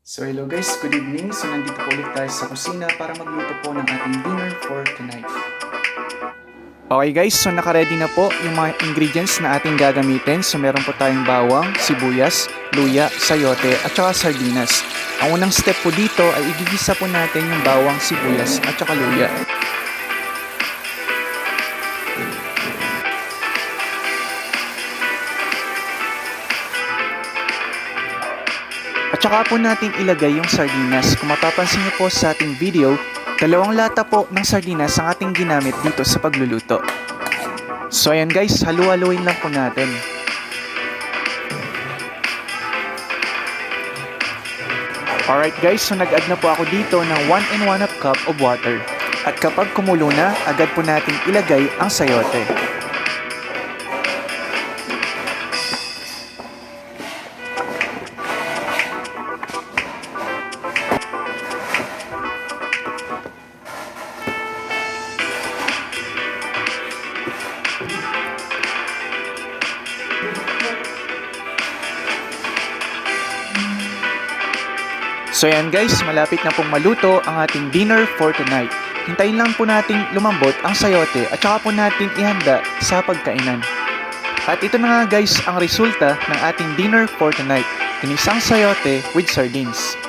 So hello guys, good evening. So nandito po ulit tayo sa kusina para magluto po ng ating dinner for tonight. Okay guys, so naka-ready na po yung mga ingredients na ating gagamitin. So meron po tayong bawang, sibuyas, luya, sayote at saka sardinas. Ang unang step po dito ay igigisa po natin yung bawang, sibuyas at saka luya. At saka po natin ilagay yung sardinas. Kung mapapansin niyo po sa ating video, 2 lata po ng sardinas ang ating ginamit dito sa pagluluto. So ayan guys, halu-haluin lang po natin. Alright guys, so nag-add na po ako dito ng 1 and 1/2 cup of water. At kapag kumulo na, agad po natin ilagay ang sayote. So yan guys, malapit na pong maluto ang ating dinner for tonight. Hintayin lang po nating lumambot ang sayote at saka po natin ihanda sa pagkainan. At ito na nga guys ang resulta ng ating dinner for tonight. Tinisang sayote with sardines.